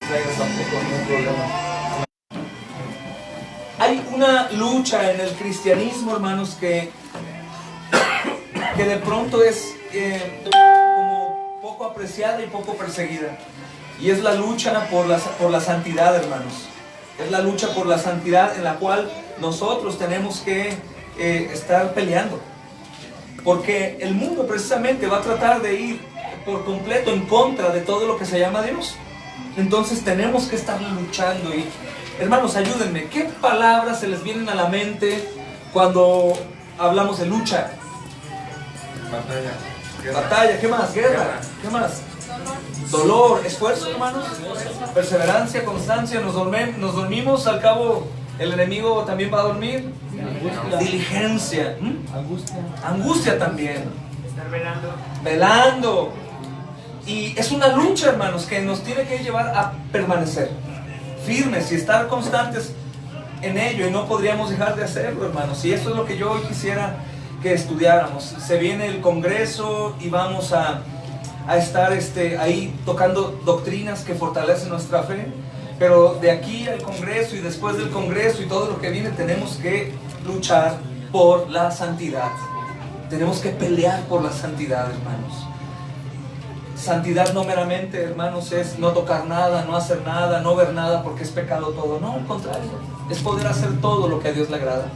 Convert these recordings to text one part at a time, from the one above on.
traigas tampoco ningún problema. Hay una lucha en el cristianismo, hermanos, que de pronto es como poco apreciada y poco perseguida. Y es la lucha por la santidad, hermanos. Es la lucha por la santidad en la cual nosotros tenemos que estar peleando. Porque el mundo precisamente va a tratar de ir por completo en contra de todo lo que se llama Dios. Entonces tenemos que estar luchando. Y hermanos, ayúdenme, ¿qué palabras se les vienen a la mente cuando hablamos de lucha? Batalla, ¿qué más? Guerra, ¿qué más? Dolor, esfuerzo, hermanos, perseverancia, constancia. Nos dormimos, al cabo el enemigo también va a dormir. Diligencia, angustia también. Estar velando. Y es una lucha, hermanos, que nos tiene que llevar a permanecer firmes y estar constantes en ello, y no podríamos dejar de hacerlo, hermanos. Y eso es lo que yo hoy quisiera que estudiáramos. Se viene el Congreso y vamos a estar ahí tocando doctrinas que fortalecen nuestra fe. Pero de aquí al Congreso y después del Congreso y todo lo que viene, tenemos que luchar por la santidad. Tenemos que pelear por la santidad, hermanos. Santidad no meramente, hermanos, es no tocar nada, no hacer nada, no ver nada porque es pecado todo. No, al contrario, es poder hacer todo lo que a Dios le agrada.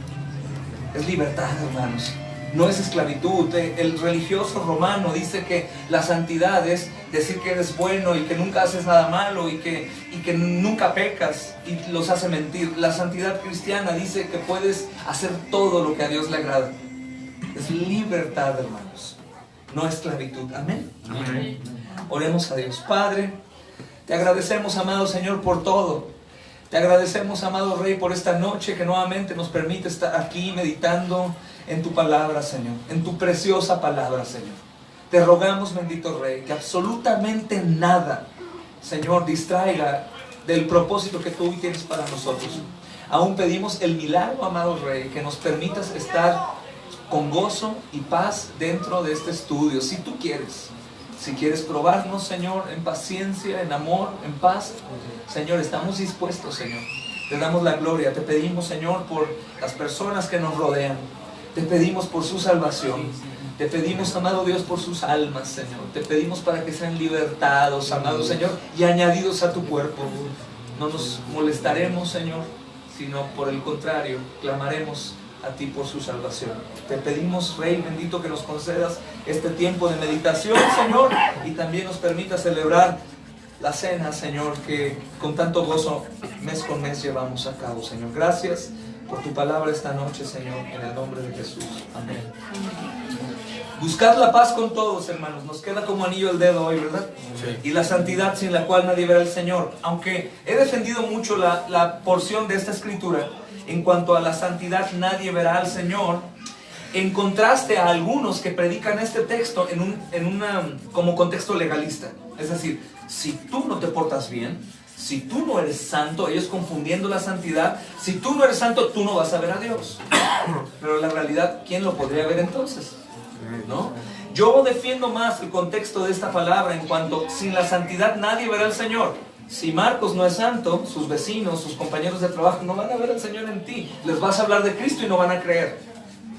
Es libertad, hermanos. No es esclavitud. El religioso romano dice que la santidad es decir que eres bueno y que nunca haces nada malo y que nunca pecas y los hace mentir. La santidad cristiana dice que puedes hacer todo lo que a Dios le agrada. Es libertad, hermanos, no esclavitud. Amén. Amén. Oremos a Dios. Padre, te agradecemos, amado Señor, por todo. Te agradecemos, amado Rey, por esta noche que nuevamente nos permite estar aquí meditando en tu palabra, Señor, en tu preciosa palabra, Señor. Te rogamos, bendito Rey, que absolutamente nada, Señor, distraiga del propósito que tú tienes para nosotros. Aún pedimos el milagro, amado Rey, que nos permitas estar con gozo y paz dentro de este estudio, si tú quieres. Si quieres probarnos, Señor, en paciencia, en amor, en paz, Señor, estamos dispuestos, Señor. Te damos la gloria. Te pedimos, Señor, por las personas que nos rodean. Te pedimos por su salvación. Te pedimos, amado Dios, por sus almas, Señor. Te pedimos para que sean libertados, amado Señor, y añadidos a tu cuerpo. No nos molestaremos, Señor, sino por el contrario, clamaremos a ti por su salvación. Te pedimos, Rey bendito, que nos concedas este tiempo de meditación, Señor, y también nos permita celebrar la cena, Señor, que con tanto gozo mes con mes llevamos a cabo, Señor. Gracias por tu palabra esta noche, Señor, en el nombre de Jesús. Amén. Buscad la paz con todos, hermanos. Nos queda como anillo al dedo hoy, ¿verdad? Sí. Y la santidad sin la cual nadie verá al Señor. Aunque he defendido mucho la porción de esta escritura en cuanto a la santidad, nadie verá al Señor, en contraste a algunos que predican este texto como contexto legalista. Es decir, si tú no te portas bien, si tú no eres santo, ellos confundiendo la santidad, si tú no eres santo, tú no vas a ver a Dios. Pero la realidad, ¿quién lo podría ver entonces? ¿No? Yo defiendo más el contexto de esta palabra en cuanto, sin la santidad nadie verá al Señor. Si Marcos no es santo, sus vecinos, sus compañeros de trabajo no van a ver al Señor en ti. Les vas a hablar de Cristo y no van a creer.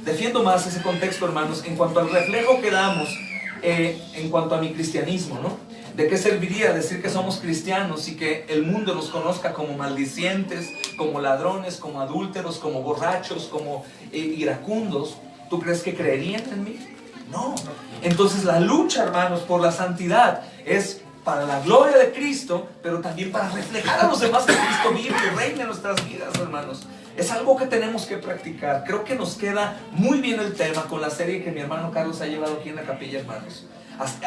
Defiendo más ese contexto, hermanos, en cuanto al reflejo que damos en cuanto a mi cristianismo, ¿no? ¿De qué serviría decir que somos cristianos y que el mundo nos conozca como maldicientes, como ladrones, como adúlteros, como borrachos, como iracundos? ¿Tú crees que creerían en mí? No. Entonces la lucha, hermanos, por la santidad es para la gloria de Cristo, pero también para reflejar a los demás que Cristo vive y reina en nuestras vidas, hermanos. Es algo que tenemos que practicar. Creo que nos queda muy bien el tema con la serie que mi hermano Carlos ha llevado aquí en la capilla, hermanos.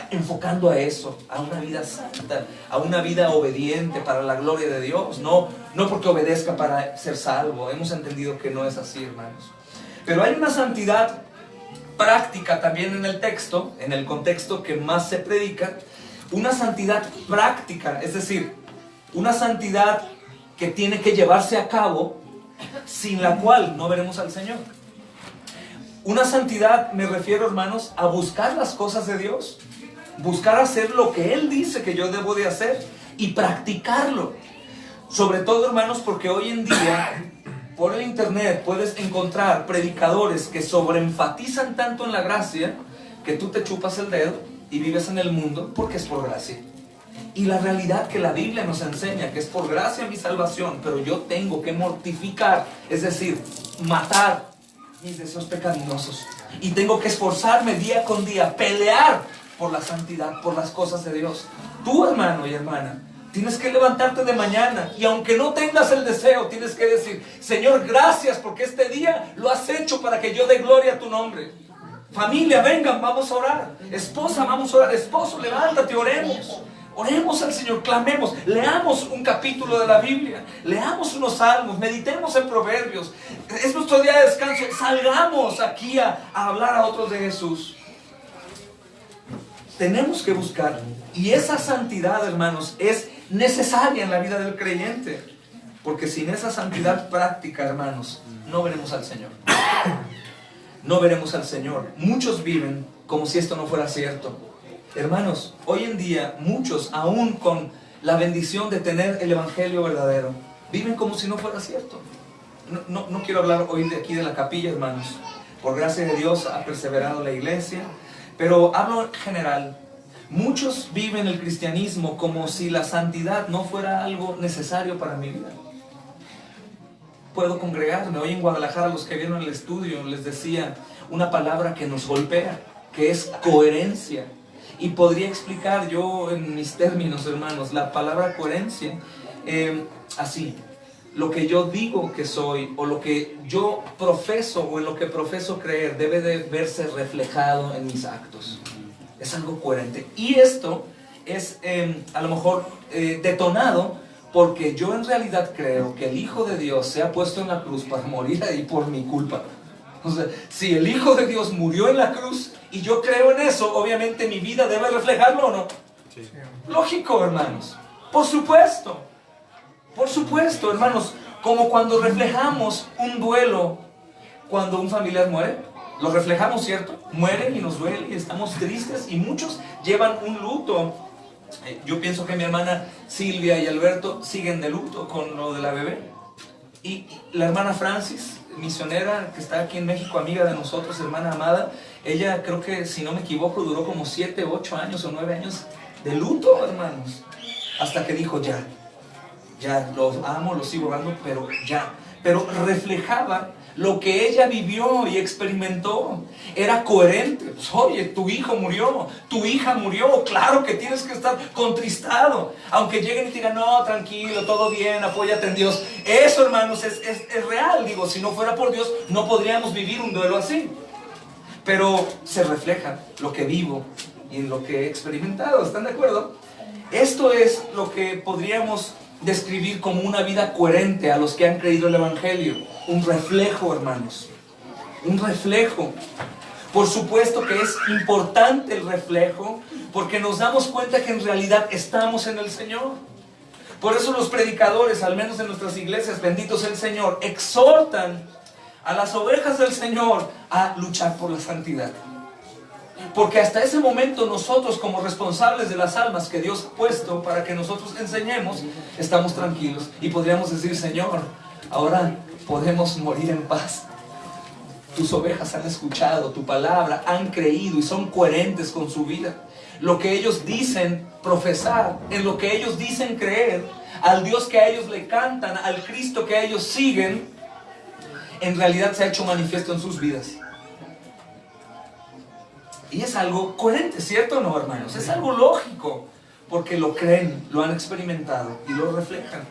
Enfocando a eso, a una vida santa, a una vida obediente para la gloria de Dios. No porque obedezca para ser salvo. Hemos entendido que no es así, hermanos. Pero hay una santidad práctica también en el texto, en el contexto que más se predica. Una santidad práctica, es decir, una santidad que tiene que llevarse a cabo, sin la cual no veremos al Señor. Una santidad, me refiero, hermanos, a buscar las cosas de Dios, buscar hacer lo que Él dice que yo debo de hacer, y practicarlo. Sobre todo, hermanos, porque hoy en día por el internet puedes encontrar predicadores que sobreenfatizan tanto en la gracia que tú te chupas el dedo y vives en el mundo porque es por gracia. Y la realidad que la Biblia nos enseña que es por gracia mi salvación, pero yo tengo que mortificar, es decir, matar mis deseos pecaminosos. Y tengo que esforzarme día con día, pelear por la santidad, por las cosas de Dios. Tú, hermano y hermana, tienes que levantarte de mañana y aunque no tengas el deseo, tienes que decir: Señor, gracias porque este día lo has hecho para que yo dé gloria a tu nombre. Familia, vengan, vamos a orar. Esposa, vamos a orar. Esposo, levántate, oremos. Oremos al Señor, clamemos, leamos un capítulo de la Biblia, leamos unos salmos, meditemos en proverbios. Es nuestro día de descanso, salgamos aquí a hablar a otros de Jesús. Tenemos que buscar, y esa santidad, hermanos, es necesaria en la vida del creyente, porque sin esa santidad práctica, hermanos, no veremos al Señor. No veremos al Señor. Muchos viven como si esto no fuera cierto. Hermanos, hoy en día muchos, aún con la bendición de tener el evangelio verdadero, viven como si no fuera cierto. No quiero hablar hoy de aquí de la capilla, hermanos. Por gracia de Dios ha perseverado la iglesia, pero hablo en general. Muchos viven el cristianismo como si la santidad no fuera algo necesario para mi vida. Puedo congregarme. Hoy en Guadalajara, los que vieron el estudio, les decía una palabra que nos golpea, que es coherencia. Y podría explicar yo en mis términos, hermanos, la palabra coherencia así: lo que yo digo que soy, o lo que yo profeso, o en lo que profeso creer, debe de verse reflejado en mis actos. Es algo coherente. Y esto es a lo mejor detonado porque yo en realidad creo que el Hijo de Dios se ha puesto en la cruz para morir ahí por mi culpa. O sea, si el Hijo de Dios murió en la cruz y yo creo en eso, obviamente mi vida debe reflejarlo, ¿o no? Sí. Lógico, hermanos. Por supuesto, hermanos. Como cuando reflejamos un duelo cuando un familiar muere. Lo reflejamos, ¿cierto? Mueren y nos duele y estamos tristes, y muchos llevan un luto. Yo pienso que mi hermana Silvia y Alberto siguen de luto con lo de la bebé. Y la hermana Francis, misionera que está aquí en México, amiga de nosotros, hermana amada, ella, creo que si no me equivoco, duró como 7, 8 años o 9 años de luto, hermanos, hasta que dijo: ya, los amo, los sigo amando, pero ya. Pero reflejaba lo que ella vivió y experimentó. Era coherente. Pues, oye, tu hijo murió, tu hija murió, claro que tienes que estar contristado, aunque lleguen y te digan: no, tranquilo, todo bien, apóyate en Dios. Eso, hermanos, es real. Digo, si no fuera por Dios, no podríamos vivir un duelo así. Pero se refleja lo que vivo y lo que he experimentado. ¿Están de acuerdo? Esto es lo que podríamos describir como una vida coherente a los que han creído el evangelio. Un reflejo, hermanos, un reflejo. Por supuesto que es importante el reflejo, porque nos damos cuenta que en realidad estamos en el Señor. Por eso los predicadores, al menos en nuestras iglesias, bendito sea el Señor, exhortan a las ovejas del Señor a luchar por la santidad. Porque hasta ese momento nosotros, como responsables de las almas que Dios ha puesto para que nosotros enseñemos, estamos tranquilos y podríamos decir: Señor, ahora podemos morir en paz. Tus ovejas han escuchado tu palabra, han creído y son coherentes con su vida. Lo que ellos dicen profesar, en lo que ellos dicen creer, al Dios que a ellos le cantan, al Cristo que a ellos siguen, en realidad se ha hecho manifiesto en sus vidas. Y es algo coherente, ¿cierto o no, hermanos? Es algo lógico, porque lo creen, lo han experimentado y lo reflejan.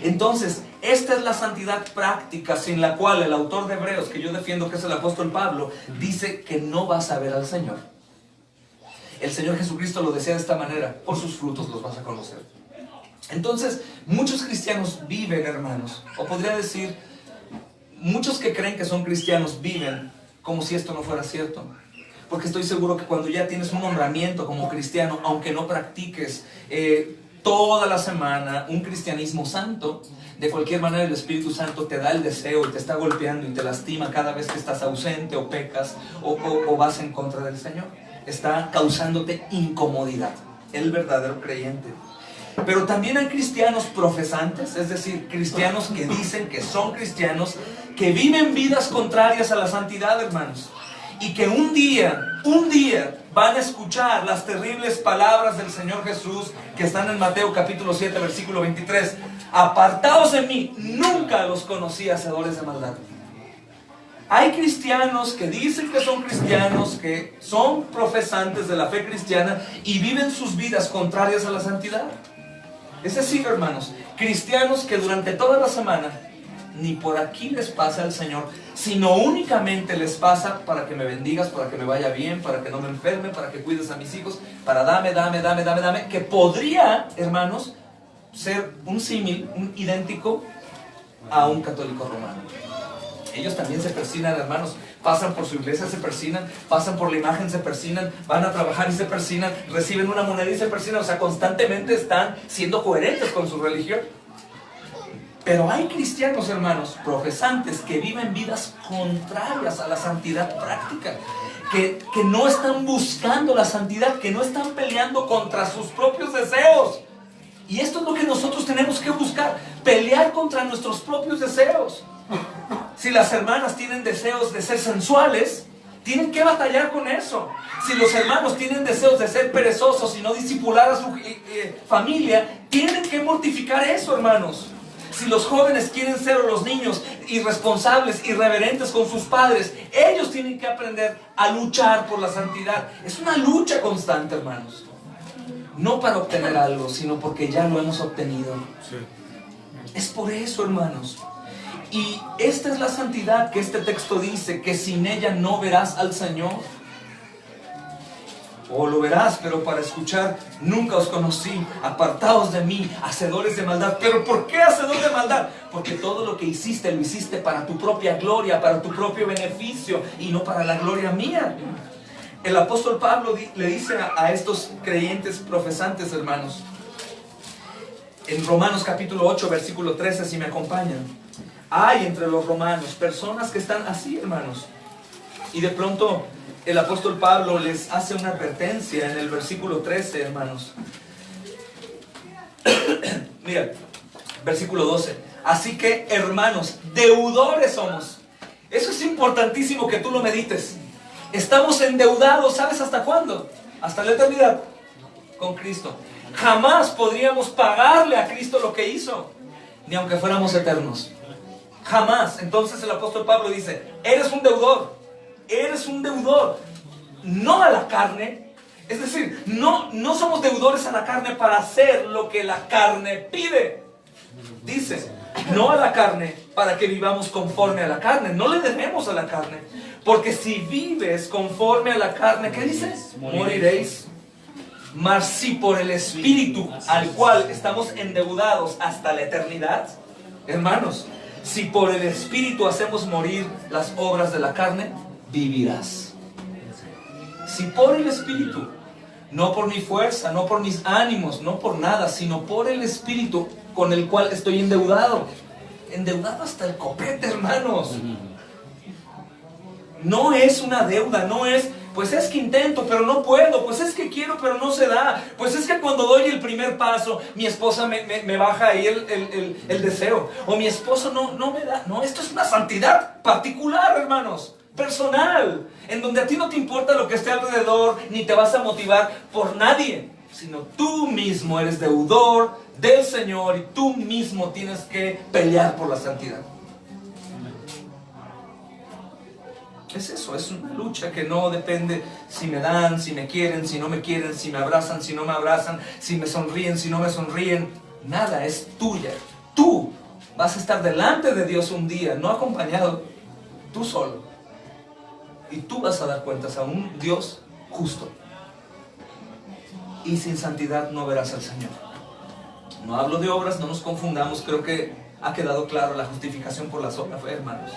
Entonces, esta es la santidad práctica sin la cual el autor de Hebreos, que yo defiendo que es el apóstol Pablo, dice que no vas a ver al Señor. El Señor Jesucristo lo desea de esta manera: por sus frutos los vas a conocer. Entonces, muchos cristianos viven, hermanos, o podría decir, muchos que creen que son cristianos viven como si esto no fuera cierto. Porque estoy seguro que cuando ya tienes un nombramiento como cristiano, aunque no practiques toda la semana un cristianismo santo, de cualquier manera el Espíritu Santo te da el deseo y te está golpeando y te lastima cada vez que estás ausente o pecas o vas en contra del Señor. Está causándote incomodidad, el verdadero creyente. Pero también hay cristianos profesantes, es decir, cristianos que dicen que son cristianos, que viven vidas contrarias a la santidad, hermanos. Y que un día van a escuchar las terribles palabras del Señor Jesús que están en Mateo capítulo 7, versículo 23. Apartaos de mí, nunca los conocí, hacedores de maldad. Hay cristianos que dicen que son cristianos, que son profesantes de la fe cristiana y viven sus vidas contrarias a la santidad. Es decir, hermanos, cristianos que durante toda la semana ni por aquí les pasa el Señor, sino únicamente les pasa para que me bendigas, para que me vaya bien, para que no me enferme, para que cuides a mis hijos, para dame, que podría, hermanos, ser un símil, un idéntico a un católico romano. Ellos también se persignan, hermanos, pasan por su iglesia, se persignan, pasan por la imagen, se persignan, van a trabajar y se persignan, reciben una moneda y se persignan, o sea, constantemente están siendo coherentes con su religión. Pero hay cristianos, hermanos, profesantes, que viven vidas contrarias a la santidad práctica, que no están buscando la santidad, que no están peleando contra sus propios deseos. Y esto es lo que nosotros tenemos que buscar, pelear contra nuestros propios deseos. Si las hermanas tienen deseos de ser sensuales, tienen que batallar con eso. Si los hermanos tienen deseos de ser perezosos y no discipular a su familia, tienen que mortificar eso, hermanos. Si los jóvenes quieren ser, o los niños, irresponsables, irreverentes con sus padres, ellos tienen que aprender a luchar por la santidad. Es una lucha constante, hermanos. No para obtener algo, sino porque ya lo hemos obtenido. Sí. Es por eso, hermanos. Y esta es la santidad que este texto dice, que sin ella no verás al Señor. O lo verás, pero para escuchar, nunca os conocí, apartaos de mí, hacedores de maldad. ¿Pero por qué hacedor de maldad? Porque todo lo que hiciste, lo hiciste para tu propia gloria, para tu propio beneficio, y no para la gloria mía. El apóstol Pablo le dice a estos creyentes profesantes, hermanos, en Romanos capítulo 8, versículo 13, si me acompañan. Hay entre los romanos personas que están así, hermanos. Y de pronto el apóstol Pablo les hace una advertencia en el versículo 13, hermanos. Mira, versículo 12. Así que, hermanos, deudores somos. Eso es importantísimo que tú lo medites. Estamos endeudados, ¿sabes hasta cuándo? Hasta la eternidad con Cristo. Jamás podríamos pagarle a Cristo lo que hizo, ni aunque fuéramos eternos. Jamás. Entonces el apóstol Pablo dice, eres un deudor. Eres un deudor, no a la carne. Es decir, no somos deudores a la carne para hacer lo que la carne pide. Dice, no a la carne para que vivamos conforme a la carne. No le debemos a la carne. Porque si vives conforme a la carne, ¿qué dice? Moriréis. Mas si por el Espíritu, al cual estamos endeudados hasta la eternidad, hermanos, si por el Espíritu hacemos morir las obras de la carne, vivirás. Si por el Espíritu, no por mi fuerza, no por mis ánimos, no por nada, sino por el Espíritu con el cual estoy endeudado. Endeudado hasta el copete, hermanos. No es una deuda, no es, pues es que intento, pero no puedo, pues es que quiero, pero no se da, pues es que cuando doy el primer paso, mi esposa me baja ahí el deseo, o mi esposo no me da. No, esto es una santidad particular, hermanos, personal, en donde a ti no te importa lo que esté alrededor, ni te vas a motivar por nadie, sino tú mismo eres deudor del Señor y tú mismo tienes que pelear por la santidad. Es eso, es una lucha que no depende si me dan, si me quieren, si no me quieren, si me abrazan, si no me abrazan, si me sonríen, si no me sonríen. Nada, es tuya. Tú vas a estar delante de Dios un día, no acompañado, tú solo. Y tú vas a dar cuentas a un Dios justo. Y sin santidad no verás al Señor. No hablo de obras, no nos confundamos, creo que ha quedado claro la justificación por las obras, hermanos.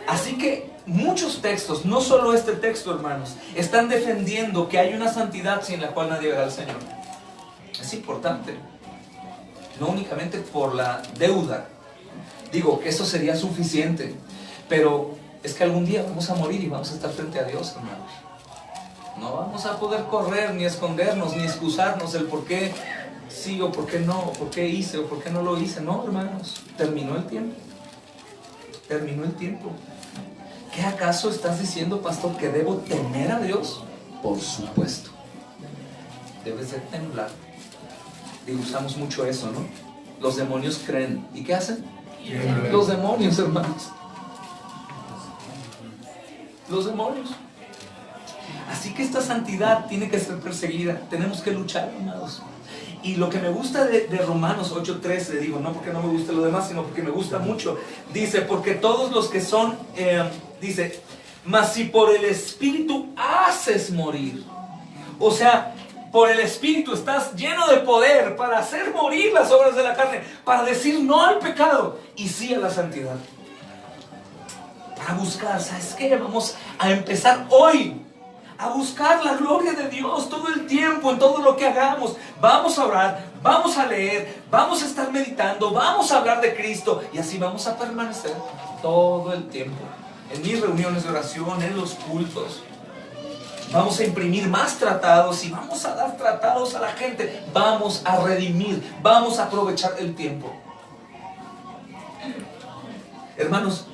Así que muchos textos, no solo este texto, hermanos, están defendiendo que hay una santidad sin la cual nadie verá al Señor. Es importante. No únicamente por la deuda. Digo que eso sería suficiente. Pero es que algún día vamos a morir y vamos a estar frente a Dios, hermanos. No vamos a poder correr, ni escondernos, ni excusarnos el por qué sí o por qué no, o por qué hice o por qué no lo hice. No, hermanos, terminó el tiempo. Terminó el tiempo. ¿Qué acaso estás diciendo, pastor, que debo temer a Dios? Por supuesto. Debes de temblar. Y usamos mucho eso, ¿no? Los demonios creen. ¿Y qué hacen? Los demonios, hermanos. Los demonios. Así que esta santidad tiene que ser perseguida. Tenemos que luchar, amados. Y lo que me gusta de Romanos 8:13, digo, no porque no me guste lo demás, sino porque me gusta mucho. Dice, porque todos los que son, dice, mas si por el Espíritu haces morir. O sea, por el Espíritu estás lleno de poder para hacer morir las obras de la carne, para decir no al pecado y sí a la santidad. Para buscar, ¿sabes qué? Vamos a empezar hoy a buscar la gloria de Dios todo el tiempo, en todo lo que hagamos. Vamos a orar, vamos a leer, vamos a estar meditando, vamos a hablar de Cristo, y así vamos a permanecer todo el tiempo. En mis reuniones de oración, en los cultos, vamos a imprimir más tratados y vamos a dar tratados a la gente. Vamos a redimir, vamos a aprovechar el tiempo. Hermanos,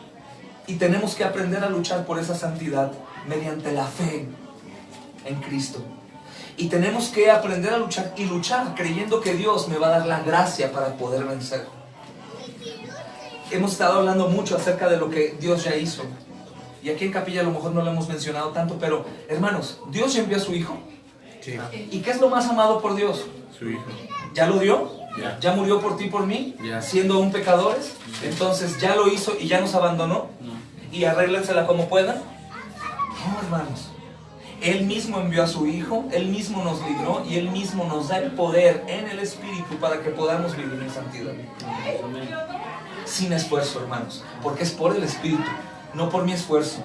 y tenemos que aprender a luchar por esa santidad mediante la fe en Cristo. Y tenemos que aprender a luchar y luchar creyendo que Dios me va a dar la gracia para poder vencer. Hemos estado hablando mucho acerca de lo que Dios ya hizo. Y aquí en Capilla a lo mejor no lo hemos mencionado tanto, pero hermanos, Dios ya envió a su Hijo. Sí. ¿Y qué es lo más amado por Dios? Su Hijo. ¿Ya lo dio? Ya. ¿Ya murió por ti y por mí? Ya. Siendo aún pecadores. Entonces ya lo hizo y ya nos abandonó. No. Y arréglensela como puedan. No, hermanos. Él mismo envió a su Hijo, Él mismo nos libró y Él mismo nos da el poder en el Espíritu para que podamos vivir en santidad. Sin esfuerzo, hermanos, porque es por el Espíritu, no por mi esfuerzo.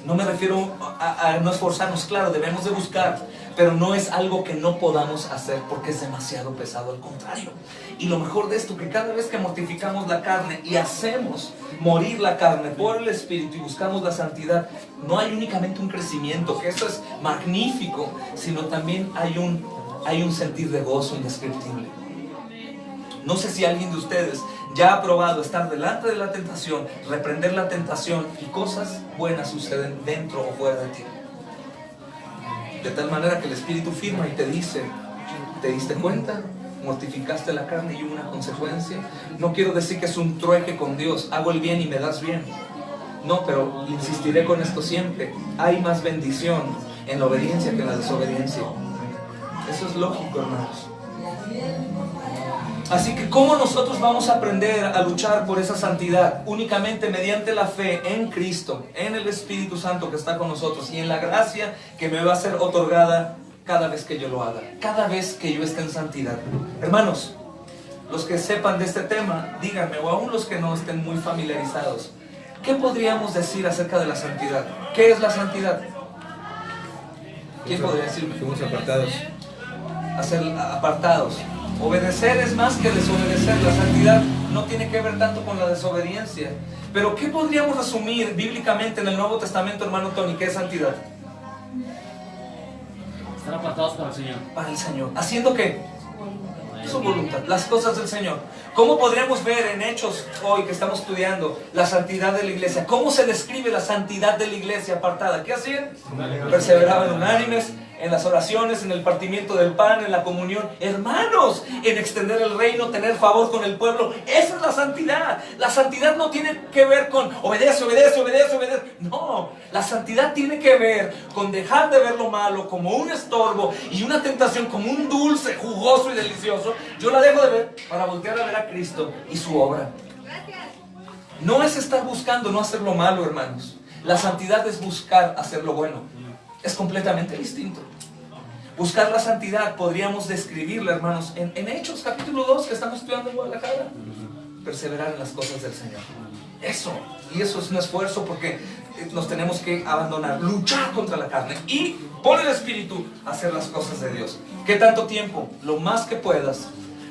No me refiero a no esforzarnos, claro, debemos de buscar, pero no es algo que no podamos hacer porque es demasiado pesado, al contrario. Y lo mejor de esto, que cada vez que mortificamos la carne y hacemos morir la carne por el Espíritu y buscamos la santidad, no hay únicamente un crecimiento, que eso es magnífico, sino también hay un sentir de gozo indescriptible. No sé si alguien de ustedes ya ha probado estar delante de la tentación, reprender la tentación y cosas buenas suceden dentro o fuera de ti. De tal manera que el Espíritu firma y te dice, ¿te diste cuenta? Mortificaste la carne y hubo una consecuencia. No quiero decir que es un trueque con Dios, hago el bien y me das bien. No, pero insistiré con esto siempre. Hay más bendición en la obediencia que en la desobediencia. Eso es lógico, hermanos. Así que ¿cómo nosotros vamos a aprender a luchar por esa santidad? Únicamente mediante la fe en Cristo, en el Espíritu Santo que está con nosotros y en la gracia que me va a ser otorgada cada vez que yo lo haga, cada vez que yo esté en santidad. Hermanos, los que sepan de este tema, díganme, o aún los que no estén muy familiarizados, ¿qué podríamos decir acerca de la santidad? ¿Qué es la santidad? ¿Quién podría decirme? Somos apartados. Hacer apartados. Obedecer es más que desobedecer. La santidad no tiene que ver tanto con la desobediencia. Pero ¿qué podríamos resumir bíblicamente en el Nuevo Testamento, hermano Tony? ¿Qué es santidad? Están apartados para el Señor. Para el Señor. ¿Haciendo qué? Su voluntad, las cosas del Señor. ¿Cómo podríamos ver en Hechos hoy que estamos estudiando la santidad de la iglesia? ¿Cómo se describe la santidad de la iglesia apartada? ¿Qué hacían? Perseveraban unánimes en las oraciones, en el partimiento del pan, en la comunión. Hermanos, en extender el reino, tener favor con el pueblo. Esa es la santidad. La santidad no tiene que ver con obedece, obedece, obedece, obedece. No, la santidad tiene que ver con dejar de ver lo malo como un estorbo y una tentación como un dulce, jugoso y delicioso. Yo la dejo de ver para voltear a ver a Cristo y su obra. No es estar buscando no hacer lo malo, hermanos. La santidad es buscar hacer lo bueno. Es completamente distinto. Buscar la santidad podríamos describirla, hermanos, en Hechos capítulo 2 que estamos estudiando en Guadalajara. Perseverar en las cosas del Señor. Eso, y eso es un esfuerzo porque nos tenemos que abandonar, luchar contra la carne y por el Espíritu hacer las cosas de Dios. ¿Qué tanto tiempo? Lo más que puedas.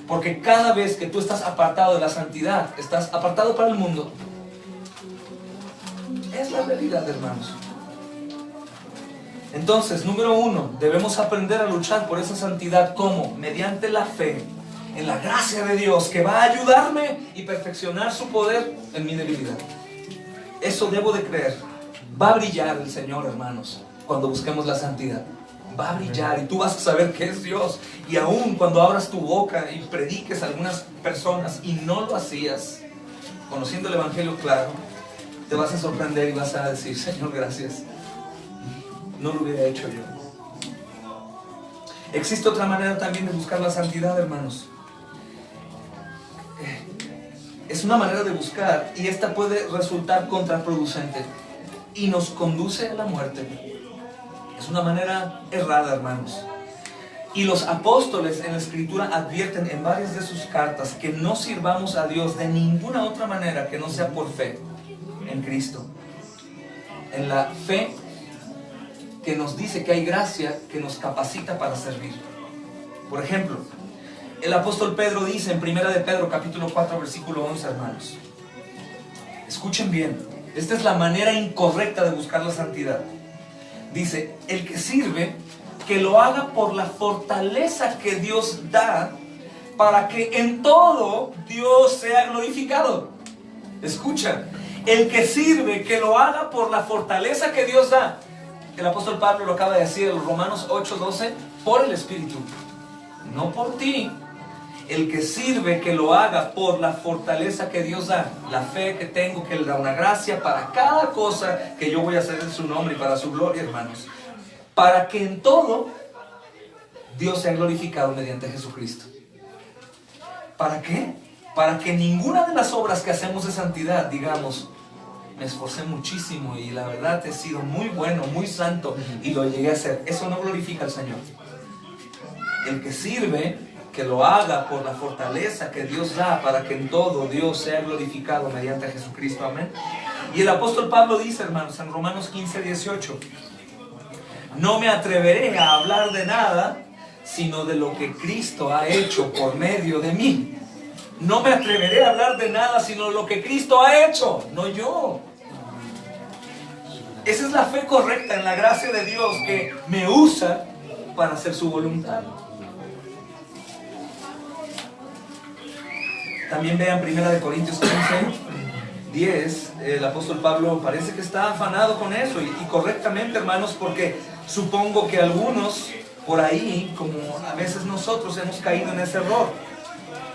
Porque cada vez que tú estás apartado de la santidad, estás apartado para el mundo. Es la realidad, hermanos. Entonces, número uno, debemos aprender a luchar por esa santidad. ¿Cómo? Mediante la fe en la gracia de Dios, que va a ayudarme y perfeccionar su poder en mi debilidad. Eso debo de creer. Va a brillar el Señor, hermanos, cuando busquemos la santidad. Va a brillar y tú vas a saber que es Dios. Y aún cuando abras tu boca y prediques a algunas personas y no lo hacías, conociendo el Evangelio claro, te vas a sorprender y vas a decir: Señor, gracias, no lo hubiera hecho yo. Existe otra manera también de buscar la santidad, hermanos. Es una manera de buscar, y esta puede resultar contraproducente y nos conduce a la muerte. Es una manera errada, hermanos. Y los apóstoles en la Escritura advierten en varias de sus cartas que no sirvamos a Dios de ninguna otra manera que no sea por fe en Cristo. En la fe que nos dice que hay gracia que nos capacita para servir. Por ejemplo, el apóstol Pedro dice en 1 de Pedro capítulo 4 versículo 11, hermanos. Escuchen bien, esta es la manera incorrecta de buscar la santidad. Dice: el que sirve, que lo haga por la fortaleza que Dios da, para que en todo Dios sea glorificado. Escucha, el que sirve, que lo haga por la fortaleza que Dios da. El apóstol Pablo lo acaba de decir en los Romanos 8:12, por el Espíritu, no por ti. El que sirve, que lo haga por la fortaleza que Dios da, la fe que tengo, que Él da una gracia para cada cosa que yo voy a hacer en su nombre y para su gloria, hermanos. Para que en todo Dios sea glorificado mediante Jesucristo. ¿Para qué? Para que ninguna de las obras que hacemos de santidad, digamos: me esforcé muchísimo y la verdad he sido muy bueno, muy santo y lo llegué a hacer. Eso no glorifica al Señor. El que sirve, que lo haga por la fortaleza que Dios da, para que en todo Dios sea glorificado mediante Jesucristo. Amén. Y el apóstol Pablo dice, hermanos, en Romanos 15:18: no me atreveré a hablar de nada sino de lo que Cristo ha hecho por medio de mí. No me atreveré a hablar de nada sino de lo que Cristo ha hecho, no yo. Esa es la fe correcta en la gracia de Dios, que me usa para hacer su voluntad. También vean 1 Corintios 15:10. El apóstol Pablo parece que está afanado con eso, y correctamente, hermanos, porque supongo que algunos por ahí, como a veces nosotros, hemos caído en ese error.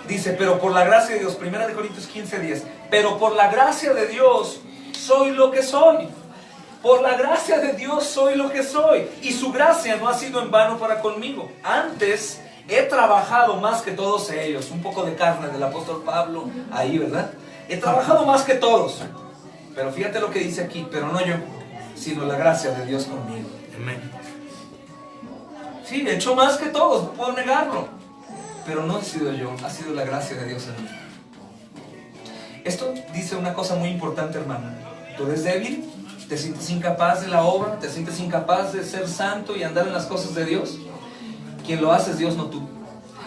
Dice: pero por la gracia de Dios, 1 Corintios 15:10, pero por la gracia de Dios soy lo que soy. Por la gracia de Dios soy lo que soy, y su gracia no ha sido en vano para conmigo. Antes he trabajado más que todos ellos. Un poco de carne del apóstol Pablo ahí, ¿verdad? He trabajado más que todos. Pero fíjate lo que dice aquí: pero no yo, sino la gracia de Dios conmigo. Amén. Sí, he hecho más que todos, no puedo negarlo. Pero no he sido yo, ha sido la gracia de Dios en mí. Esto dice una cosa muy importante, hermano. Tú eres débil, te sientes incapaz de la obra, te sientes incapaz de ser santo y andar en las cosas de Dios. Quien lo hace es Dios, no tú.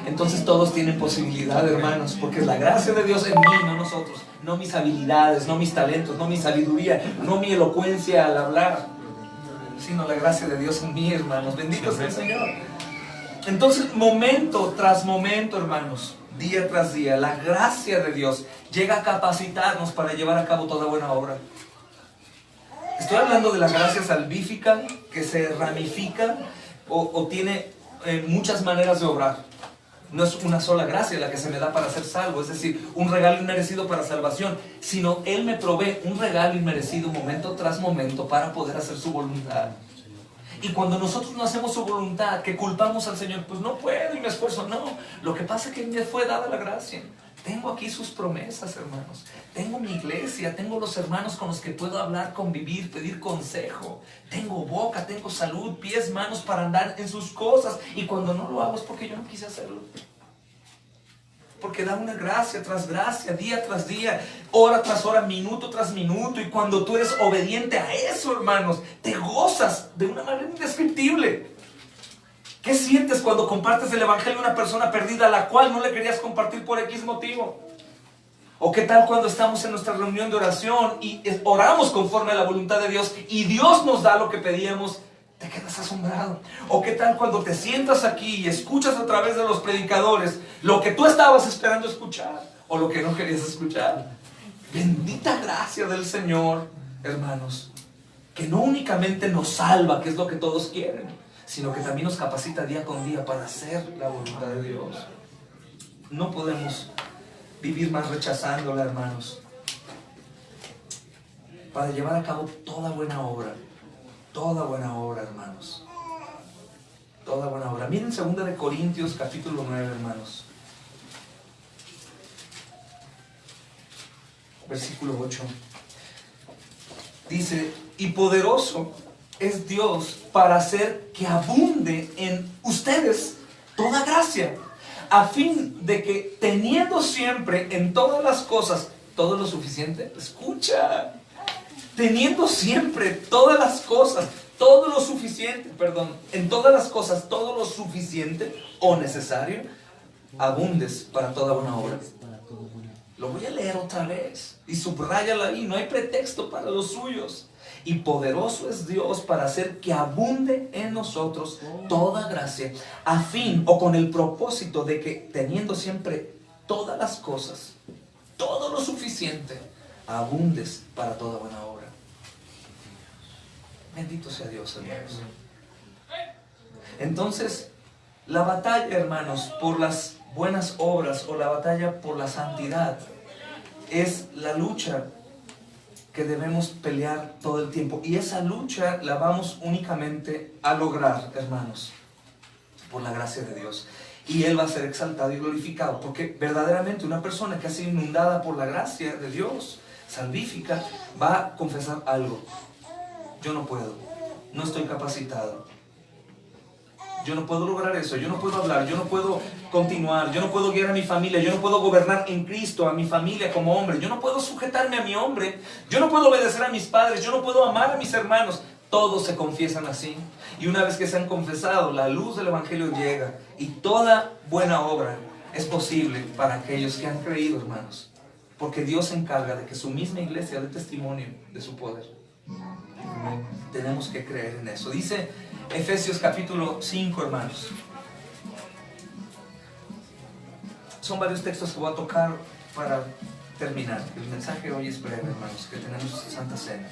Entonces todos tienen posibilidad, hermanos, porque es la gracia de Dios en mí, no nosotros. No mis habilidades, no mis talentos, no mi sabiduría, no mi elocuencia al hablar, sino la gracia de Dios en mí, hermanos. Bendito sea el Señor. Entonces, momento tras momento, hermanos, día tras día, la gracia de Dios llega a capacitarnos para llevar a cabo toda buena obra. Estoy hablando de la gracia salvífica, que se ramifica o tiene muchas maneras de obrar. No es una sola gracia la que se me da para ser salvo, es decir, un regalo inmerecido para salvación, sino Él me provee un regalo inmerecido momento tras momento para poder hacer su voluntad. Y cuando nosotros no hacemos su voluntad, que culpamos al Señor, pues no puedo y me esfuerzo. No, lo que pasa es que me fue dada la gracia. Tengo aquí sus promesas, hermanos. Tengo mi iglesia, tengo los hermanos con los que puedo hablar, convivir, pedir consejo. Tengo boca, tengo salud, pies, manos para andar en sus cosas. Y cuando no lo hago es porque yo no quise hacerlo. Porque da una gracia tras gracia, día tras día, hora tras hora, minuto tras minuto. Y cuando tú eres obediente a eso, hermanos, te gozas de una manera indescriptible. ¿Qué sientes cuando compartes el evangelio a una persona perdida a la cual no le querías compartir por X motivo? ¿O qué tal cuando estamos en nuestra reunión de oración y oramos conforme a la voluntad de Dios y Dios nos da lo que pedíamos te quedas asombrado. ¿O qué tal cuando te sientas aquí y escuchas a través de los predicadores lo que tú estabas esperando escuchar o lo que no querías escuchar? Bendita gracia del Señor, hermanos, que no únicamente nos salva, que es lo que todos quieren, sino que también nos capacita día con día para hacer la voluntad de Dios. No podemos vivir más rechazándola, hermanos, para llevar a cabo toda buena obra, hermanos, toda buena obra. Miren 2 Corintios capítulo 9, hermanos, versículo 8. Dice: y poderoso es Dios para hacer que abunde en ustedes toda gracia, a fin de que, teniendo siempre en todas las cosas todo lo suficiente, escucha, teniendo siempre todas las cosas, todo lo suficiente, en todas las cosas todo lo suficiente o necesario, abundes para toda buena obra. Lo voy a leer otra vez y subráyalo ahí, no hay pretexto para los suyos. Y poderoso es Dios para hacer que abunde en nosotros toda gracia, a fin o con el propósito de que, teniendo siempre todas las cosas, todo lo suficiente, abundes para toda buena obra. Bendito sea Dios, hermanos. Entonces, la batalla, hermanos, por las buenas obras o la batalla por la santidad es la lucha que debemos pelear todo el tiempo. Y esa lucha la vamos únicamente a lograr, hermanos, por la gracia de Dios. Y Él va a ser exaltado y glorificado, porque verdaderamente una persona que ha sido inundada por la gracia de Dios, salvífica, va a confesar algo: yo no puedo, no estoy capacitado, yo no puedo lograr eso, yo no puedo hablar, yo no puedo continuar, yo no puedo guiar a mi familia, yo no puedo gobernar en Cristo a mi familia como hombre, yo no puedo sujetarme a mi hombre, yo no puedo obedecer a mis padres, yo no puedo amar a mis hermanos. Todos se confiesan así, y una vez que se han confesado, la luz del Evangelio llega, y toda buena obra es posible para aquellos que han creído, hermanos, porque Dios se encarga de que su misma iglesia dé testimonio de su poder. Tenemos que creer en eso. Dice Efesios capítulo 5, hermanos. Son varios textos que voy a tocar para terminar. El mensaje hoy es breve, hermanos, que tenemos Santa Cena.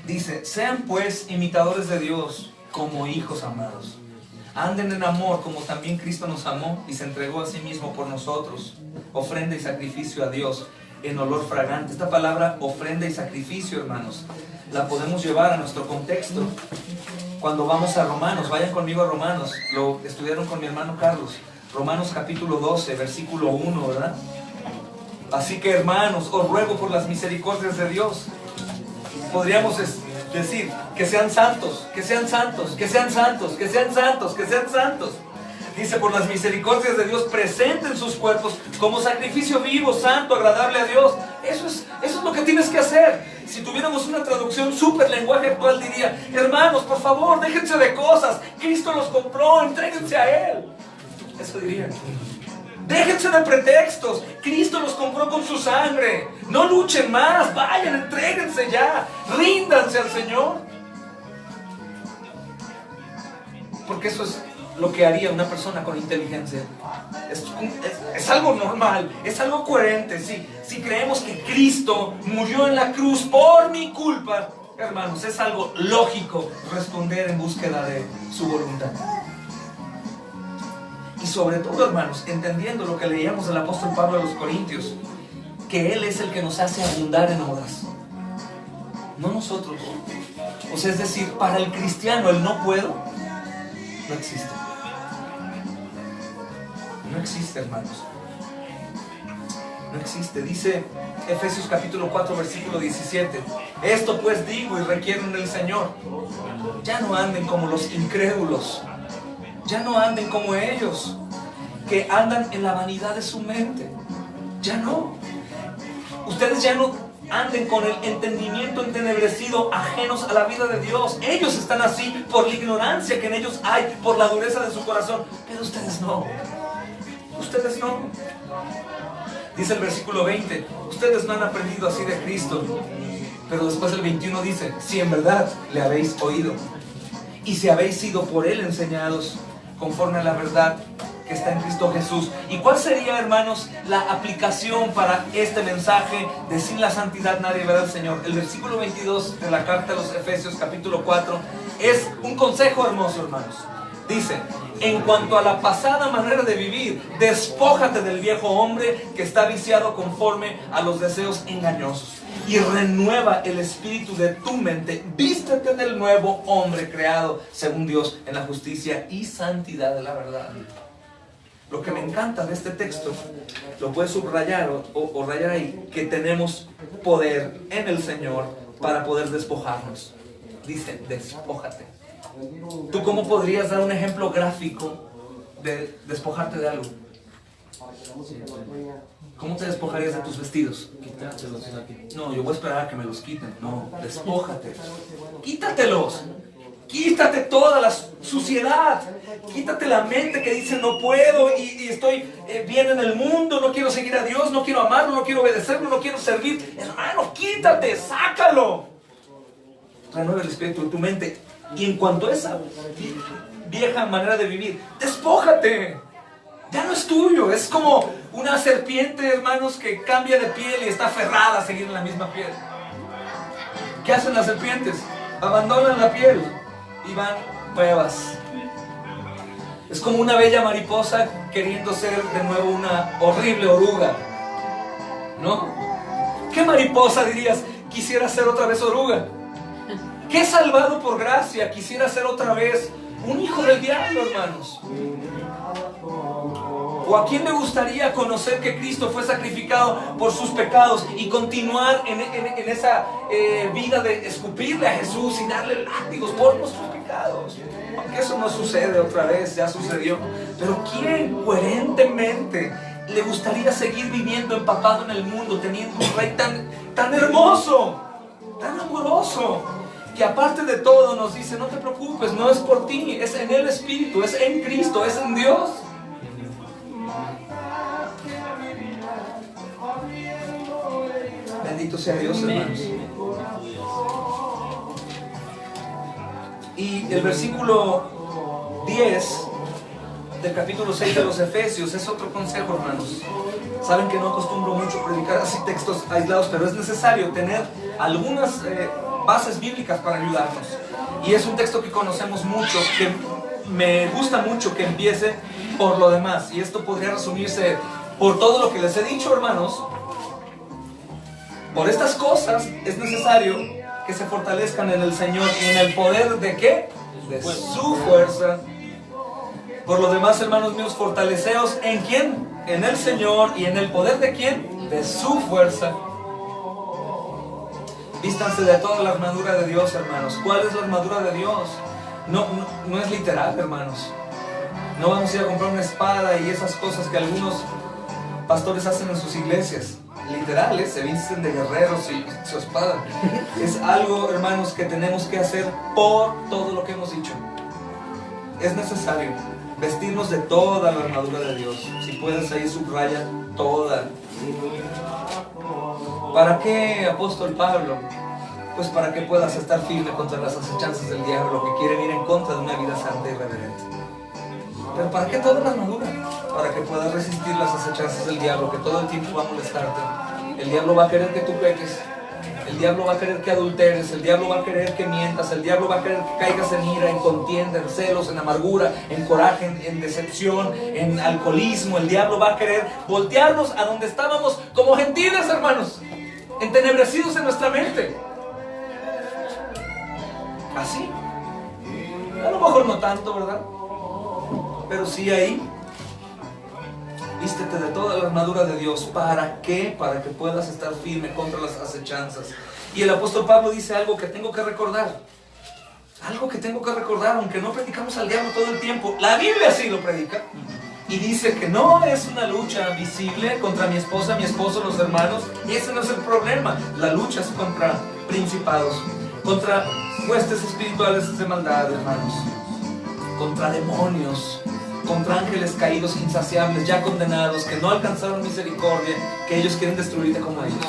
Dice: sean pues imitadores de Dios como hijos amados. Anden en amor como también Cristo nos amó y se entregó a sí mismo por nosotros, ofrenda y sacrificio a Dios en olor fragante. Esta palabra ofrenda y sacrificio, hermanos, la podemos llevar a nuestro contexto. Cuando vamos a Romanos, vayan conmigo a Romanos, lo estudiaron con mi hermano Carlos. Romanos capítulo 12, versículo 1, ¿verdad? Así que, hermanos, os ruego por las misericordias de Dios. Podríamos decir que sean santos, que sean santos, que sean santos, que sean santos, que sean santos. Dice: por las misericordias de Dios, presenten sus cuerpos como sacrificio vivo, santo, agradable a Dios. Eso es lo que tienes que hacer. Si tuviéramos una traducción súper lenguaje actual, diría: hermanos, por favor, déjense de cosas, Cristo los compró, entréguense a Él. Eso diría. Déjense de pretextos, Cristo los compró con su sangre. No luchen más, vayan, entréguense ya, ríndanse al Señor. Porque eso es lo que haría una persona con inteligencia. Es algo normal, es algo coherente. Si creemos que Cristo murió en la cruz por mi culpa, hermanos, es algo lógico responder en búsqueda de su voluntad. Y sobre todo, hermanos, entendiendo lo que leíamos del apóstol Pablo a los Corintios, que Él es el que nos hace abundar en obras, no nosotros. O sea, es decir, para el cristiano el no puedo no existe. No existe, hermanos. No existe. Dice Efesios capítulo 4, versículo 17: esto pues digo y requiero en el Señor, ya no anden como los incrédulos, ya no anden como ellos, que andan en la vanidad de su mente. Ya no. Ustedes ya no anden con el entendimiento entenebrecido, ajenos a la vida de Dios. Ellos están así por la ignorancia que en ellos hay, por la dureza de su corazón. Pero ustedes no. Ustedes no. Dice el versículo 20: ustedes no han aprendido así de Cristo. Pero después el 21 dice: si en verdad le habéis oído y si habéis sido por Él enseñados conforme a la verdad que está en Cristo Jesús. ¿Y cuál sería, hermanos, la aplicación para este mensaje de sin la santidad nadie verá al Señor? El versículo 22 de la carta a los Efesios, capítulo 4, es un consejo hermoso, hermanos. Dice: en cuanto a la pasada manera de vivir, despójate del viejo hombre que está viciado conforme a los deseos engañosos, y renueva el espíritu de tu mente. Vístete del nuevo hombre creado según Dios en la justicia y santidad de la verdad. Lo que me encanta de este texto, lo puedes subrayar o rayar ahí, que tenemos poder en el Señor para poder despojarnos. Dice: despójate. ¿Tú cómo podrías dar un ejemplo gráfico de despojarte de algo? ¿Cómo te despojarías de tus vestidos? No, yo voy a esperar a que me los quiten. No, despójate. Quítatelos. Quítate toda la suciedad. Quítate la mente que dice no puedo y estoy bien en el mundo, no quiero seguir a Dios, no quiero amarlo, no quiero obedecerlo, no quiero servir. Hermano, quítate, sácalo. Renueva el espíritu de tu mente. Y en cuanto a esa vieja manera de vivir, despójate. Ya no es tuyo. Es como una serpiente, hermanos, que cambia de piel y está aferrada a seguir en la misma piel. ¿Qué hacen las serpientes? Abandonan la piel y van nuevas. Es como una bella mariposa queriendo ser de nuevo una horrible oruga, ¿no? ¿Qué mariposa dirías quisiera ser otra vez oruga? ¿Qué salvado por gracia quisiera ser otra vez un hijo del diablo, hermanos? ¿O a quién le gustaría conocer que Cristo fue sacrificado por sus pecados y continuar en esa vida de escupirle a Jesús y darle látigos por nuestros pecados? Aunque eso no sucede otra vez, ya sucedió. Pero ¿quién coherentemente le gustaría seguir viviendo empapado en el mundo, teniendo un rey tan hermoso, tan amoroso, que aparte de todo nos dice: no te preocupes, no es por ti, es en el Espíritu, es en Cristo, es en Dios? Bendito sea Dios, hermanos. Y el versículo 10 del capítulo 6 de los Efesios es otro consejo, hermanos. Saben que no acostumbro mucho predicar así textos aislados, pero es necesario tener algunas bases bíblicas para ayudarnos. Y es un texto que conocemos mucho, que me gusta mucho que empiece por lo demás. Y esto podría resumirse por todo lo que les he dicho, hermanos. Por estas cosas es necesario que se fortalezcan en el Señor y en el poder ¿de qué? De su fuerza. Por lo demás, hermanos míos, fortaleceos ¿en quién? En el Señor. ¿Y en el poder de quién? De su fuerza. Vístanse de toda la armadura de Dios, hermanos. ¿Cuál es la armadura de Dios? No es literal, hermanos. No vamos a ir a comprar una espada y esas cosas que algunos pastores hacen en sus iglesias. Literales, se visten de guerreros y su espada. Es algo, hermanos, que tenemos que hacer por todo lo que hemos dicho. Es necesario vestirnos de toda la armadura de Dios. Si puedes ahí subraya toda. ¿Para qué, apóstol Pablo? Pues para que puedas estar firme contra las acechanzas del diablo que quieren ir en contra de una vida santa y reverente. ¿Pero para qué toda la armadura? Para que puedas resistir las acechanzas del diablo, que todo el tiempo va a molestarte. El diablo va a querer que tú peques. El diablo va a querer que adulteres. El diablo va a querer que mientas. El diablo va a querer que caigas en ira, en contienda, en celos, en amargura, en coraje, en decepción, en alcoholismo. El diablo va a querer voltearnos a donde estábamos como gentiles, hermanos, entenebrecidos en nuestra mente. Así. A lo mejor no tanto, ¿verdad? Pero sí ahí. Vístete de toda la armadura de Dios. ¿Para qué? Para que puedas estar firme contra las acechanzas. Y el apóstol Pablo dice algo que tengo que recordar. Algo que tengo que recordar, aunque no predicamos al diablo todo el tiempo. La Biblia sí lo predica. Y dice que no es una lucha visible contra mi esposa, mi esposo, los hermanos. Y ese no es el problema. La lucha es contra principados, contra huestes espirituales de maldad, hermanos, contra demonios, contra ángeles caídos insaciables, ya condenados, que no alcanzaron misericordia, que ellos quieren destruirte como ellos.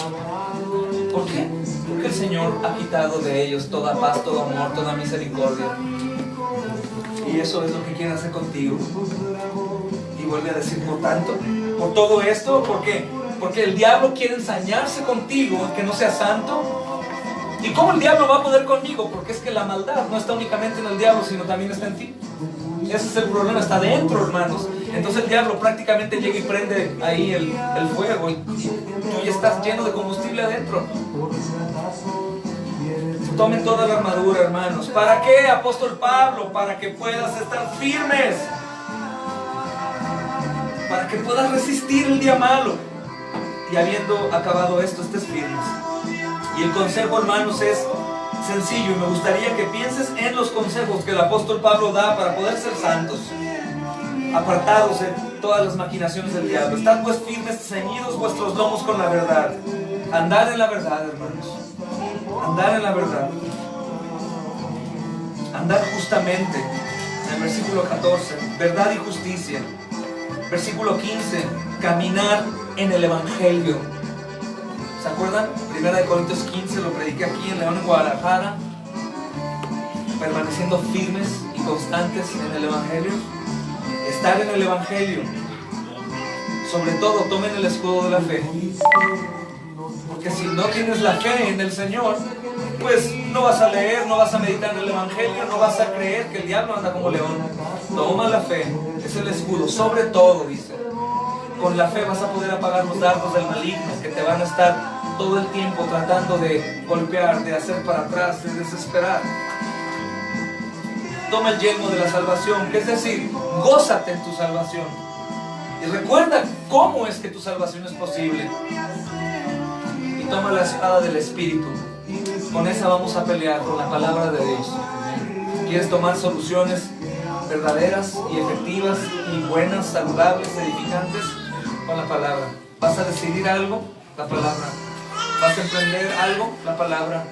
¿Por qué? Porque el Señor ha quitado de ellos toda paz, todo amor, toda misericordia. Y eso es lo que quiere hacer contigo. Y vuelve a decir, por tanto, por todo esto, ¿por qué? Porque el diablo quiere ensañarse contigo, que no seas santo. ¿Y cómo el diablo va a poder conmigo? Porque es que la maldad no está únicamente en el diablo, sino también está en ti. Ese es el problema, está dentro, hermanos. Entonces el diablo prácticamente llega y prende ahí el fuego, y tú ya estás lleno de combustible adentro. Tomen toda la armadura, hermanos. ¿Para qué, apóstol Pablo? Para que puedas estar firmes, para que puedas resistir el día malo, y habiendo acabado esto, estés firmes. Y el consejo, hermanos, es sencillo, y me gustaría que pienses en los consejos que el apóstol Pablo da para poder ser santos, apartados de todas las maquinaciones del diablo. Estad pues firmes, ceñidos vuestros lomos con la verdad. Andar en la verdad, hermanos. Andar en la verdad. Andar justamente. En el versículo 14, verdad y justicia. Versículo 15, caminar en el Evangelio. ¿Se acuerdan? 1 Corintios 15, lo prediqué aquí en León, en Guadalajara. Permaneciendo firmes y constantes en el Evangelio. Estar en el Evangelio. Sobre todo, tomen el escudo de la fe. Porque si no tienes la fe en el Señor, pues no vas a leer, no vas a meditar en el Evangelio, no vas a creer que el diablo anda como león. Toma la fe, es el escudo. Sobre todo, dice, con la fe vas a poder apagar los dardos del maligno que te van a estar todo el tiempo tratando de golpear, de hacer para atrás, de desesperar. Toma el yelmo de la salvación, que es decir, gózate en tu salvación. Y recuerda cómo es que tu salvación es posible. Y toma la espada del Espíritu. Con esa vamos a pelear, con la palabra de Dios. ¿Quieres tomar soluciones verdaderas y efectivas y buenas, saludables, edificantes? Con la palabra. ¿Vas a decidir algo? La palabra. ¿Vas a emprender algo? La palabra.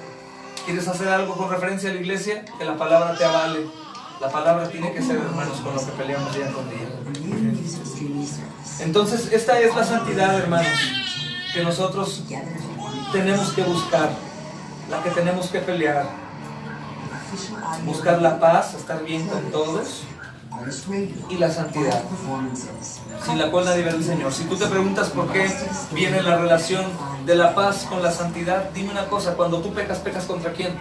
¿Quieres hacer algo con referencia a la iglesia? Que la palabra te avale. La palabra tiene que ser, hermanos, con lo que peleamos día con día. Entonces, esta es la santidad, hermanos, que nosotros tenemos que buscar, la que tenemos que pelear. Buscar la paz, estar bien con todos, y la santidad, sin la cual nadie verá al Señor. Si tú te preguntas por qué viene la relación de la paz con la santidad, dime una cosa: cuando tú pecas, ¿pecas contra quién?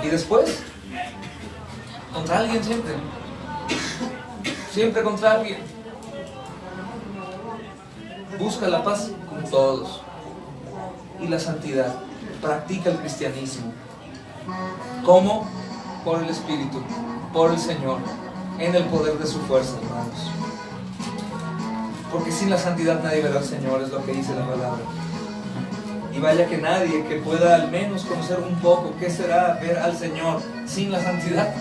Y después, contra alguien siempre. Siempre contra alguien. Busca la paz con todos. Y la santidad. Practica el cristianismo. ¿Cómo? Por el Espíritu, por el Señor, en el poder de su fuerza, hermanos. Porque sin la santidad nadie verá al Señor, es lo que dice la palabra. Y vaya que nadie que pueda al menos conocer un poco qué será ver al Señor sin la santidad,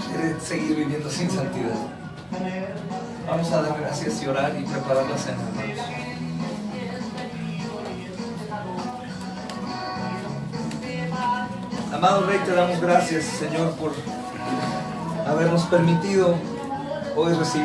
quiere seguir viviendo sin santidad. Vamos a dar gracias y orar y preparar la cena, hermanos. Amado Rey, te damos gracias, Señor, por habernos permitido hoy recibir